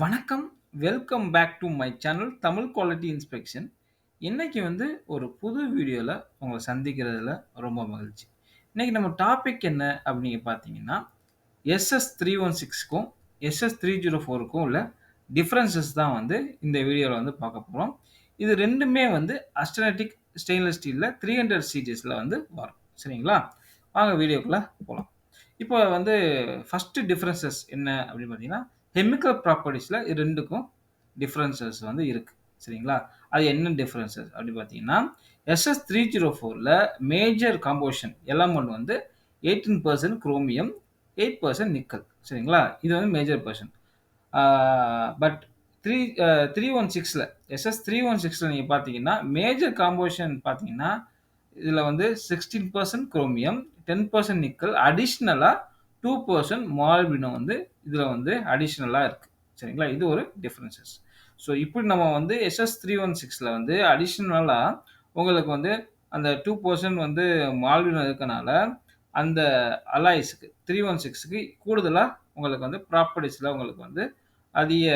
வணக்கம். Welcome back to my channel Tamil quality inspection. இன்னைக்கு ஒரு புது வீடியோல உங்கள சந்திக்கிறதுல ரொம்ப மகிழ்ச்சி. இன்னைக்கு நம்ம டாபிக் என்ன அப்படின்னு பார்த்தீங்கன்னா, SS316க்கும் SS304க்கும் உள்ள டிஃபரன்ஸஸ் தான் இந்த வீடியோல பார்க்க போறோம். இது 2மே அஸ்டெனிடிக் ஸ்டெயின்லெஸ் ஸ்டீல்ல 300 சீரிஸ்ல வரும். சரிங்களா? வாங்க வீடியோக்குள்ள போலாம். இப்போ ஃபர்ஸ்ட் டிஃபரன்ஸஸ் என்ன அப்படின்னு பார்த்தீங்கன்னா, கெமிக்கல் ப்ராப்பர்ட்டீஸ்ல இது 2க்கும் டிஃபரன்ஸஸ் இருக்கு. சரிங்களா? அது என்ன டிஃபரன்ஸஸ் அப்படின்னு பார்த்தீங்கன்னா, SS304ல major composition element 18% chromium, 8% nickel. சரிங்களா? இது மேஜர் பெர்சன். பட் 316ல SS316ல நீங்க பார்த்தீங்கன்னா, மேஜர் காம்போசிஷன் பார்த்தீங்கன்னா, இதுல 16% குரோமியம், 10% நிக்கல், அடிஷனலா 2% மாலிப்டினம் இதுல அடிஷனலா இருக்கு. சரிங்களா? இது ஒரு டிஃபரன்ஸஸ். ஸோ இப்படி நம்ம SS316ல அடிஷனலா உங்களுக்கு அந்த 2% மாலிப்டினம் இருக்கனால, அந்த அலாய்ஸ்க்கு 316க்கு கூடுதலா உங்களுக்கு ப்ராப்பர்ட்டீஸ்ல உங்களுக்கு அதிக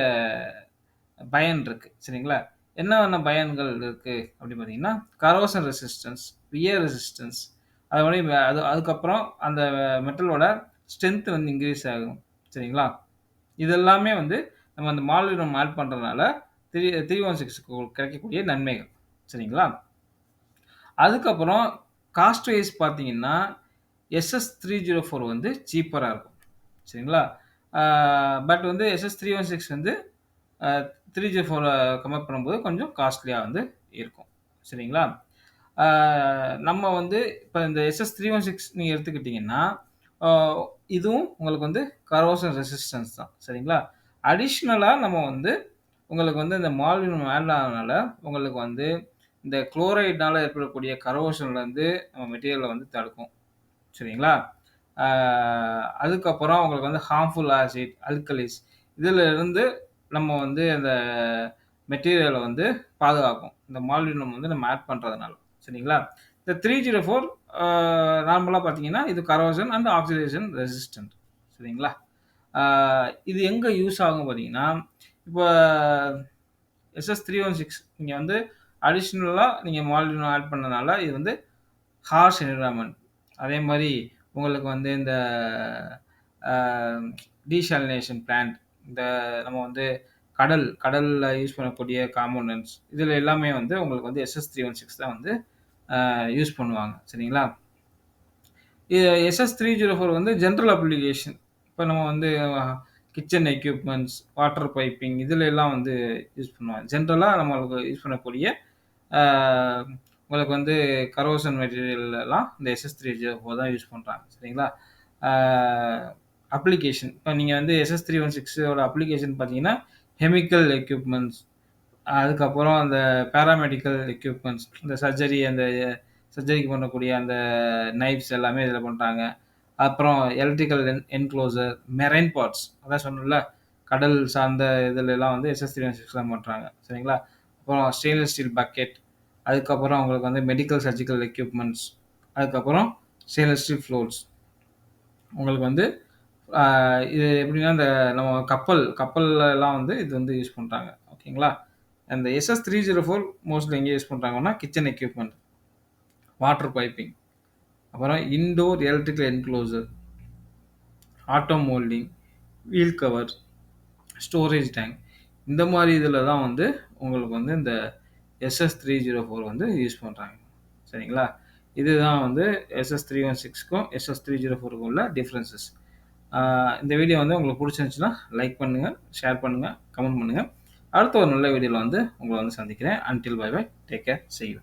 பயன் இருக்கு. சரிங்களா? என்னென்ன பயன்கள் இருக்கு அப்படின்னு பார்த்தீங்கன்னா, கரோஷன் ரெசிஸ்டன்ஸ், வியர் ரெசிஸ்டன்ஸ், அதுக்கப்புறம் அந்த மெட்டலோட ஸ்ட்ரென்த் இன்கிரீஸ் ஆகும். சரிங்களா? இதெல்லாமே நம்ம அந்த மாலிப்டினம் ஆட் பண்றதுனால 316க்கு கிடைக்கக்கூடிய நன்மைகள். சரிங்களா? அதுக்கப்புறம் காஸ்ட் வைஸ் பார்த்தீங்கன்னா, SS304 சீப்பரா இருக்கும். சரிங்களா? பட் SS316 304 கம்பேர் பண்ணும்போது கொஞ்சம் காஸ்ட்லியா இருக்கும். சரிங்களா? ஆ நம்ம இப்ப இந்த SS316 நீங்க எடுத்துக்கிட்டீங்கன்னா, ஆ இதுவும் உங்களுக்கு கரோஷன் ரெசிஸ்டன்ஸ் தான். சரிங்களா? அடிஷனலா நம்ம உங்களுக்கு இந்த மாலிப்டினம் ஆட் ஆனதுனால, உங்களுக்கு இந்த குளோரைட்னால ஏற்படக்கூடிய கரோஷன்லேருந்து நம்ம மெட்டீரியல தடுக்கும். சரிங்களா? ஆ அதுக்கப்புறம் உங்களுக்கு ஹார்ம்ஃபுல் ஆசிட், ஆல்கலிஸ் இதுல இருந்து நம்ம அந்த மெட்டீரியல பாதுகாக்கும். இந்த மாலிப்டினம் நம்ம ஆட் பண்றதுனால. சரிங்களா? இந்த 304 நார்மலா பார்த்தீங்கன்னா, இது கரோஷன் அண்ட் ஆக்சிடேஷன் ரெசிஸ்டன்ட். சரிங்களா? ஆ இது எங்க யூஸ் ஆகும் பார்த்தீங்கன்னா, இப்ப SS316 நீங்க அடிஷனலா நீங்க மாலிப்டினம் ஆட் பண்ணனால, இது ஹார்ஷ் என்வைரன்மென்ட். அதே மாரி உங்களுக்கு இந்த ஆ டீசாலினேஷன் பிளான்ட், இந்த நம்ம கடல்ல யூஸ் பண்ணக்கூடிய காம்போனன்ட்ஸ் இதுல எல்லாமே உங்களுக்கு SS316 தான் யூஸ் பண்ணுவாங்க. சரிங்களா? SS304 general application. இப்ப நம்ம கிச்சன் எக்யூப்மென்ட்ஸ், வாட்டர் பைப்பிங் இதுல எல்லாம் யூஸ் பண்ணுவாங்க. ஜெனரலா நம்மளுக்கு யூஸ் பண்ணக்கூடிய ஆ உங்களுக்கு கரோஷன் மெட்டீரியல் எல்லாம் இந்த SS304 தான் யூஸ் பண்றாங்க. சரிங்களா? ஆ அப்ளிகேஷன் இப்ப நீங்க SS316ஓட அப்ளிகேஷன் பார்த்தீங்கன்னா, கெமிக்கல் எக்யூப்மென்ட்ஸ், அதுக்கப்புறம் அந்த பாராமெடிக்கல் எக்யூப்மென்ட்ஸ், இந்த சர்ஜரிக்கு பண்ணக்கூடிய அந்த நைஃப்ஸ் எல்லாமே இதில பண்றாங்க. அப்புறம் எலக்ட்ரிக்கல் என்க்ளோசர், மெரைன் பார்ட்ஸ் அதான் சொன்னேன்ல, கடல் சார்ந்த இதுலலாம் SS316 தான் பண்றாங்க. சரிங்களா? அப்புறம் ஸ்டெயின்லெஸ் ஸ்டீல் பக்கெட், அதுக்கப்புறம் உங்களுக்கு மெடிக்கல் சர்ஜிக்கல் எக்யூப்மென்ட்ஸ், அதுக்கப்புறம் ஸ்டெயின்லெஸ் ஸ்டீல் ஃப்ளோர்ஸ். உங்களுக்கு ஆ இது எப்படின்னா, இந்த நம்ம கப்பல்லலாம் இது யூஸ் பண்றாங்க. ஓகேங்களா? அந்த SS304 மோஸ்ட்லி எங்க யூஸ் பண்றாங்கன்னா, கிச்சன் எக்யூப்மென்ட், வாட்டர் பைப்பிங், அப்புறம் indoor electrical enclosure, auto moulding, wheel cover, storage tank இந்த மாரி இதில தான் உங்களுக்கு இந்த SS304 யூஸ் பண்றாங்க. சரிங்களா? இதுதான் SS316க்கும் SS304க்கும் உள்ள டிஃபரன்ஸஸ். இந்த வீடியோ உங்களுக்கு புடிச்சிருந்துச்சுன்னா, லைக் பண்ணுங்க, ஷேர் பண்ணுங்க, கமெண்ட் பண்ணுங்க. அடுத்த ஒரு நல்ல வீடியோல உங்கள சந்திக்கிறேன். Until bye bye. Take care. See you.